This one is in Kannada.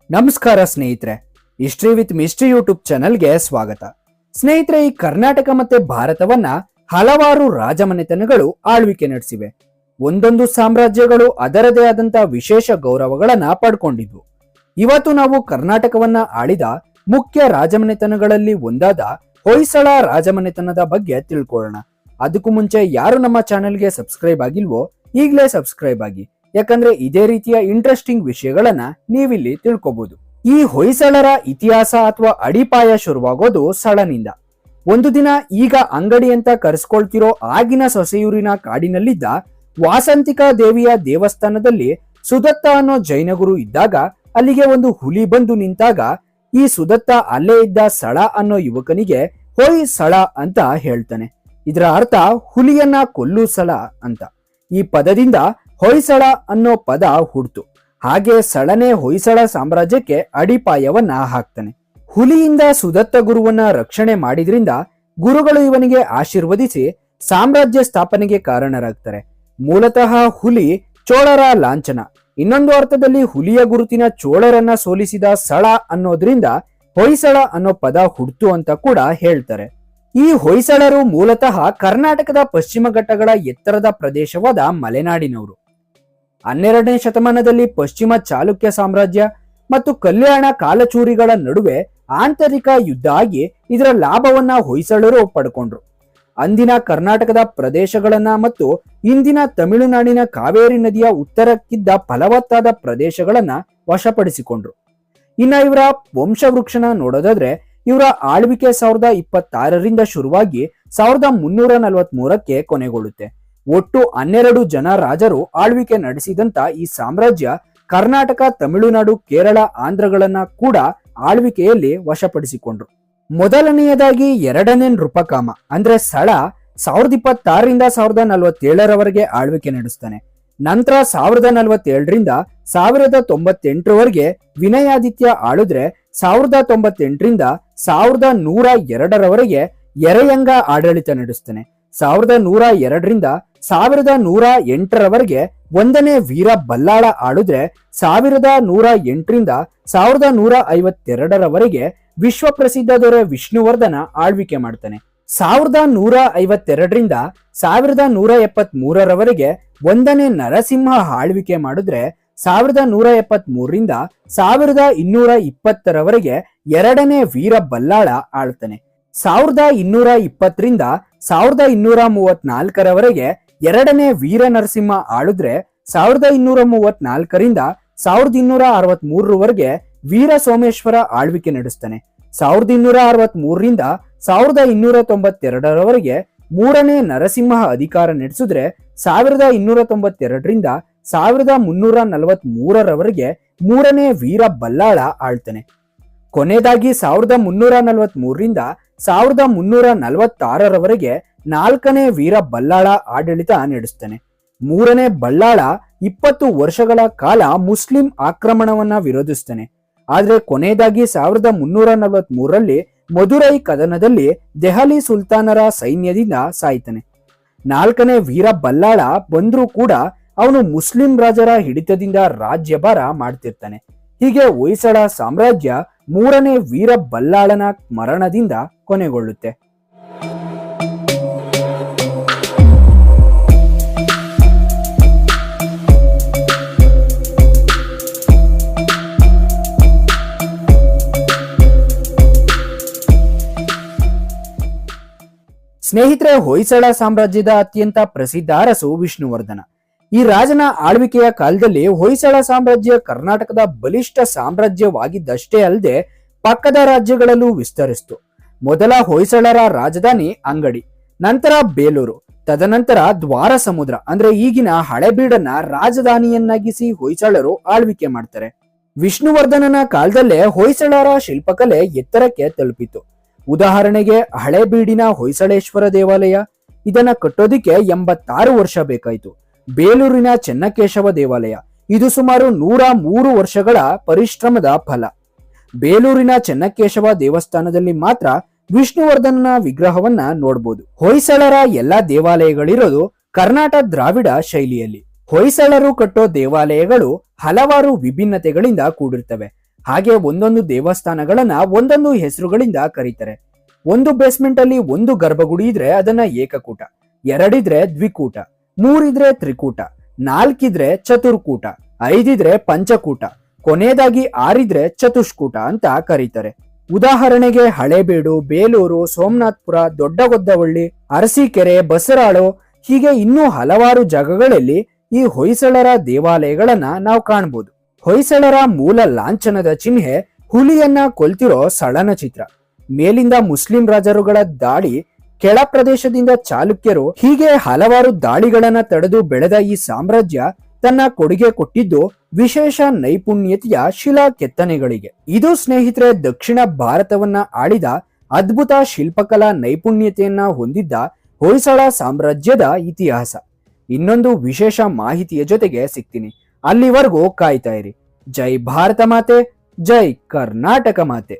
ನಮಸ್ಕಾರ ಸ್ನೇಹಿತರೆ, ಹಿಸ್ಟ್ರಿ ವಿತ್ ಮಿಸ್ಟ್ರಿ ಯೂಟ್ಯೂಬ್ ಚಾನೆಲ್ಗೆ ಸ್ವಾಗತ. ಸ್ನೇಹಿತರೆ, ಈ ಕರ್ನಾಟಕ ಮತ್ತೆ ಭಾರತವನ್ನ ಹಲವಾರು ರಾಜಮನೆತನಗಳು ಆಳ್ವಿಕೆ ನಡೆಸಿವೆ. ಒಂದೊಂದು ಸಾಮ್ರಾಜ್ಯಗಳು ಅದರದೇ ಆದಂತಹ ವಿಶೇಷ ಗೌರವಗಳನ್ನ ಪಡ್ಕೊಂಡಿದ್ವು. ಇವತ್ತು ನಾವು ಕರ್ನಾಟಕವನ್ನ ಆಳಿದ ಮುಖ್ಯ ರಾಜಮನೆತನಗಳಲ್ಲಿ ಒಂದಾದ ಹೊಯ್ಸಳ ರಾಜಮನೆತನದ ಬಗ್ಗೆ ತಿಳ್ಕೊಳ್ಳೋಣ. ಅದಕ್ಕೂ ಮುಂಚೆ ಯಾರು ನಮ್ಮ ಚಾನೆಲ್ಗೆ ಸಬ್ಸ್ಕ್ರೈಬ್ ಆಗಿಲ್ವೋ ಈಗಲೇ ಸಬ್ಸ್ಕ್ರೈಬ್ ಆಗಿ, ಯಾಕಂದ್ರೆ ಇದೇ ರೀತಿಯ ಇಂಟ್ರೆಸ್ಟಿಂಗ್ ವಿಷಯಗಳನ್ನ ನೀವಿಲ್ಲಿ ತಿಳ್ಕೊಬಹುದು. ಈ ಹೊಯ್ಸಳರ ಇತಿಹಾಸ ಅಥವಾ ಅಡಿಪಾಯ ಶುರುವಾಗೋದು ಸಳನಿಂದ. ಒಂದು ದಿನ ಈಗ ಅಂಗಡಿ ಅಂತ ಕರೆಸ್ಕೊಳ್ತಿರೋ ಆಗಿನ ಸೊಸೆಯೂರಿನ ಕಾಡಿನಲ್ಲಿದ್ದ ವಾಸಂತಿಕಾ ದೇವಿಯ ದೇವಸ್ಥಾನದಲ್ಲಿ ಸುದತ್ತ ಅನ್ನೋ ಜೈನಗುರು ಇದ್ದಾಗ ಅಲ್ಲಿಗೆ ಒಂದು ಹುಲಿ ಬಂದು ನಿಂತಾಗ ಈ ಸುದತ್ತ ಅಲ್ಲೇ ಇದ್ದ ಸಳ ಅನ್ನೋ ಯುವಕನಿಗೆ ಹೊಯ್ಸಳ ಅಂತ ಹೇಳ್ತಾನೆ. ಇದರ ಅರ್ಥ ಹುಲಿಯನ್ನ ಕೊಲ್ಲು ಸಳ ಅಂತ. ಈ ಪದದಿಂದ ಹೊಯ್ಸಳ ಅನ್ನೋ ಪದ ಹುಡ್ತು. ಹಾಗೆ ಸಳನೆ ಹೊಯ್ಸಳ ಸಾಮ್ರಾಜ್ಯಕ್ಕೆ ಅಡಿಪಾಯವನ್ನ ಹಾಕ್ತಾನೆ. ಹುಲಿಯಿಂದ ಸುದತ್ತ ಗುರುವನ್ನ ರಕ್ಷಣೆ ಮಾಡಿದ್ರಿಂದ ಗುರುಗಳು ಇವನಿಗೆ ಆಶೀರ್ವದಿಸಿ ಸಾಮ್ರಾಜ್ಯ ಸ್ಥಾಪನೆಗೆ ಕಾರಣರಾಗ್ತಾರೆ. ಮೂಲತಃ ಹುಲಿ ಚೋಳರ ಲಾಂಛನ. ಇನ್ನೊಂದು ಅರ್ಥದಲ್ಲಿ ಹುಲಿಯ ಗುರುತಿನ ಚೋಳರನ್ನ ಸೋಲಿಸಿದ ಸಳ ಅನ್ನೋದ್ರಿಂದ ಹೊಯ್ಸಳ ಅನ್ನೋ ಪದ ಹುಡ್ತು ಅಂತ ಕೂಡ ಹೇಳ್ತಾರೆ. ಈ ಹೊಯ್ಸಳರು ಮೂಲತಃ ಕರ್ನಾಟಕದ ಪಶ್ಚಿಮ ಘಟ್ಟಗಳ ಎತ್ತರದ ಪ್ರದೇಶವಾದ ಮಲೆನಾಡಿನವರು. 12ನೇ ಶತಮಾನದಲ್ಲಿ ಪಶ್ಚಿಮ ಚಾಲುಕ್ಯ ಸಾಮ್ರಾಜ್ಯ ಮತ್ತು ಕಲ್ಯಾಣ ಕಾಲಚೂರಿಗಳ ನಡುವೆ ಆಂತರಿಕ ಯುದ್ಧ ಆಗಿ ಇದರ ಲಾಭವನ್ನ ಹೊಯ್ಸಳರು ಪಡ್ಕೊಂಡ್ರು. ಅಂದಿನ ಕರ್ನಾಟಕದ ಪ್ರದೇಶಗಳನ್ನ ಮತ್ತು ಇಂದಿನ ತಮಿಳುನಾಡಿನ ಕಾವೇರಿ ನದಿಯ ಉತ್ತರಕ್ಕಿದ್ದ ಫಲವತ್ತಾದ ಪ್ರದೇಶಗಳನ್ನ ವಶಪಡಿಸಿಕೊಂಡ್ರು. ಇನ್ನ ಇವರ ವಂಶವೃಕ್ಷನ ನೋಡೋದಾದ್ರೆ ಇವರ ಆಳ್ವಿಕೆ 1026ರಿಂದ ಶುರುವಾಗಿ 1343ಕ್ಕೆ ಕೊನೆಗೊಳ್ಳುತ್ತೆ. ಒಟ್ಟು 12 ಜನ ರಾಜರು ಆಳ್ವಿಕೆ ನಡೆಸಿದಂತ ಈ ಸಾಮ್ರಾಜ್ಯ ಕರ್ನಾಟಕ, ತಮಿಳುನಾಡು, ಕೇರಳ, ಆಂಧ್ರಗಳನ್ನ ಕೂಡ ಆಳ್ವಿಕೆಯಲ್ಲಿ ವಶಪಡಿಸಿಕೊಂಡ್ರು. ಮೊದಲನೆಯದಾಗಿ 2ನೇ ನೃಪಕಾಮ ಅಂದ್ರೆ ಸಳ 1026ರಿಂದ 1047ರವರೆಗೆ ಆಳ್ವಿಕೆ ನಡೆಸ್ತಾನೆ. ನಂತರ 1047ರಿಂದ 1098ರವರೆಗೆ ವಿನಯಾದಿತ್ಯ ಆಳಿದ್ರೆ 1098ರಿಂದ 1102ರವರೆಗೆ ಎರೆಯಂಗ ಆಡಳಿತ ನಡೆಸ್ತಾನೆ. 1102ರಿಂದ 1108ರವರೆಗೆ 1ನೇ ವೀರ ಬಲ್ಲಾಳ ಆಳಿದ್ರೆ 1108ರಿಂದ 1152ರವರೆಗೆ ವಿಶ್ವಪ್ರಸಿದ್ಧ ದೊರೆ ವಿಷ್ಣುವರ್ಧನ ಆಳ್ವಿಕೆ ಮಾಡ್ತಾನೆ. 1152ರಿಂದ 1173ರವರೆಗೆ 1ನೇ ನರಸಿಂಹ ಆಳ್ವಿಕೆ ಮಾಡಿದ್ರೆ 1173ರಿಂದ 1220ರವರೆಗೆ 2ನೇ ವೀರ ಬಲ್ಲಾಳ ಆಳ್ತಾನೆ. 1220ರಿಂದ 1234ರವರೆಗೆ 2ನೇ ವೀರ ನರಸಿಂಹ ಆಳಿದ್ರೆ 1234ರಿಂದ 1263ರವರೆಗೆ ವೀರ ಸೋಮೇಶ್ವರ ಆಳ್ವಿಕೆ ನಡೆಸ್ತಾನೆ. 1263ರಿಂದ 1292ರವರೆಗೆ 3ನೇ ನರಸಿಂಹ ಅಧಿಕಾರ ನಡೆಸಿದ್ರೆ 1292ರಿಂದ 1343ರವರೆಗೆ 3ನೇ ವೀರ ಬಲ್ಲಾಳ ಆಳ್ತಾನೆ. ಕೊನೆಯದಾಗಿ 1343ರಿಂದ 1346ರವರೆಗೆ 4ನೇ ವೀರ ಬಲ್ಲಾಳ ಆಡಳಿತ ನಡೆಸ್ತಾನೆ. 3ನೇ ಬಲ್ಲಾಳ 20 ವರ್ಷಗಳ ಕಾಲ ಮುಸ್ಲಿಂ ಆಕ್ರಮಣವನ್ನ ವಿರೋಧಿಸ್ತಾನೆ. ಆದ್ರೆ ಕೊನೆಯದಾಗಿ 1343ರಲ್ಲಿ ಮಧುರೈ ಕದನದಲ್ಲಿ ದೆಹಲಿ ಸುಲ್ತಾನರ ಸೈನ್ಯದಿಂದ ಸಾಯ್ತಾನೆ. 4ನೇ ವೀರ ಬಲ್ಲಾಳ ಬಂದ್ರೂ ಕೂಡ ಅವನು ಮುಸ್ಲಿಂ ರಾಜರ ಹಿಡಿತದಿಂದ ರಾಜ್ಯಭಾರ ಮಾಡ್ತಿರ್ತಾನೆ. ಹೀಗೆ ಹೊಯ್ಸಳ ಸಾಮ್ರಾಜ್ಯ 3ನೇ ವೀರ ಬಲ್ಲಾಳನ ಮರಣದಿಂದ ಕೊನೆಗೊಳ್ಳುತ್ತೆ. ಸ್ನೇಹಿತರೆ, ಹೊಯ್ಸಳ ಸಾಮ್ರಾಜ್ಯದ ಅತ್ಯಂತ ಪ್ರಸಿದ್ಧ ಅರಸು ವಿಷ್ಣುವರ್ಧನ. ಈ ರಾಜನ ಆಳ್ವಿಕೆಯ ಕಾಲದಲ್ಲಿ ಹೊಯ್ಸಳ ಸಾಮ್ರಾಜ್ಯ ಕರ್ನಾಟಕದ ಬಲಿಷ್ಠ ಸಾಮ್ರಾಜ್ಯವಾಗಿದ್ದಷ್ಟೇ ಅಲ್ಲದೆ ಪಕ್ಕದ ರಾಜ್ಯಗಳಲ್ಲೂ ವಿಸ್ತರಿಸಿತು. ಮೊದಲ ಹೊಯ್ಸಳರ ರಾಜಧಾನಿ ಅಂಗಡಿ, ನಂತರ ಬೇಲೂರು, ತದನಂತರ ದ್ವಾರ ಸಮುದ್ರ ಅಂದ್ರೆ ಈಗಿನ ಹಳೆಬೀಡನ್ನ ರಾಜಧಾನಿಯನ್ನಾಗಿಸಿ ಹೊಯ್ಸಳರು ಆಳ್ವಿಕೆ ಮಾಡ್ತಾರೆ. ವಿಷ್ಣುವರ್ಧನನ ಕಾಲದಲ್ಲೇ ಹೊಯ್ಸಳರ ಶಿಲ್ಪಕಲೆ ಎತ್ತರಕ್ಕೆ ತಲುಪಿತು. ಉದಾಹರಣೆಗೆ ಹಳೆಬೀಡಿನ ಹೊಯ್ಸಳೇಶ್ವರ ದೇವಾಲಯ, ಇದನ್ನ ಕಟ್ಟೋದಿಕ್ಕೆ 86 ವರ್ಷ ಬೇಕಾಯಿತು. ಬೇಲೂರಿನ ಚೆನ್ನಕೇಶವ ದೇವಾಲಯ, ಇದು ಸುಮಾರು 103 ವರ್ಷಗಳ ಪರಿಶ್ರಮದ ಫಲ. ಬೇಲೂರಿನ ಚೆನ್ನಕೇಶವ ದೇವಸ್ಥಾನದಲ್ಲಿ ಮಾತ್ರ ವಿಷ್ಣುವರ್ಧನನ ವಿಗ್ರಹವನ್ನ ನೋಡಬಹುದು. ಹೊಯ್ಸಳರ ಎಲ್ಲಾ ದೇವಾಲಯಗಳಿರೋದು ಕರ್ನಾಟಕ ದ್ರಾವಿಡ ಶೈಲಿಯಲ್ಲಿ. ಹೊಯ್ಸಳರು ಕಟ್ಟೋ ದೇವಾಲಯಗಳು ಹಲವಾರು ವಿಭಿನ್ನತೆಗಳಿಂದ ಕೂಡಿರ್ತವೆ. ಹಾಗೆ ಒಂದೊಂದು ದೇವಸ್ಥಾನಗಳನ್ನ ಒಂದೊಂದು ಹೆಸರುಗಳಿಂದ ಕರೀತಾರೆ. ಒಂದು ಬೇಸ್ಮೆಂಟ್ ಅಲ್ಲಿ ಒಂದು ಗರ್ಭಗುಡಿ ಇದ್ರೆ ಅದನ್ನ ಏಕಕೂಟ, ಎರಡಿದ್ರೆ ದ್ವಿಕೂಟ, ಮೂರಿದ್ರೆ ತ್ರಿಕೂಟ, ನಾಲ್ಕಿದ್ರೆ ಚತುರ್ಕೂಟ, ಐದಿದ್ರೆ ಪಂಚಕೂಟ, ಕೊನೆಯದಾಗಿ 6 ಚತುಷ್ಕೂಟ ಅಂತ ಕರೀತಾರೆ. ಉದಾಹರಣೆಗೆ ಹಳೇಬೀಡು, ಬೇಲೂರು, ಸೋಮನಾಥ್ಪುರ, ದೊಡ್ಡಗೊದ್ದವಳ್ಳಿ, ಅರಸೀಕೆರೆ, ಬಸರಾಳು ಹೀಗೆ ಇನ್ನೂ ಹಲವಾರು ಜಾಗಗಳಲ್ಲಿ ಈ ಹೊಯ್ಸಳರ ದೇವಾಲಯಗಳನ್ನ ನಾವು ಕಾಣಬಹುದು. ಹೊಯ್ಸಳರ ಮೂಲ ಲಾಂಛನದ ಚಿಹ್ನೆ ಹುಲಿಯನ್ನ ಕೊಲ್ತಿರೋ ಸಳನ ಚಿತ್ರ. ಮೇಲಿಂದ ಮುಸ್ಲಿಂ ರಾಜರುಗಳ ದಾಳಿ, ಕೆಳ ಪ್ರದೇಶದಿಂದ ಚಾಲುಕ್ಯರು, ಹೀಗೆ ಹಲವಾರು ದಾಳಿಗಳನ್ನ ತಡೆದು ಬೆಳೆದ ಈ ಸಾಮ್ರಾಜ್ಯ ತನ್ನ ಕೊಡುಗೆ ಕೊಟ್ಟಿದ್ದು ವಿಶೇಷ ನೈಪುಣ್ಯತೆಯ ಶಿಲಾ ಕೆತ್ತನೆಗಳಿಗೆ. ಇದು ಸ್ನೇಹಿತರೆ ದಕ್ಷಿಣ ಭಾರತವನ್ನ ಆಳಿದ ಅದ್ಭುತ ಶಿಲ್ಪಕಲಾ ನೈಪುಣ್ಯತೆಯನ್ನ ಹೊಂದಿದ್ದ ಹೊಯ್ಸಳ ಸಾಮ್ರಾಜ್ಯದ ಇತಿಹಾಸ. ಇನ್ನೊಂದು ವಿಶೇಷ ಮಾಹಿತಿಯ ಜೊತೆಗೆ ಸಿಗ್ತೀನಿ. ಅಲ್ಲಿವರೆಗೂ ಕಾಯ್ತಾ ಇರಿ. ಜೈ ಭಾರತ ಮಾತೆ, ಜೈ ಕರ್ನಾಟಕ ಮಾತೆ.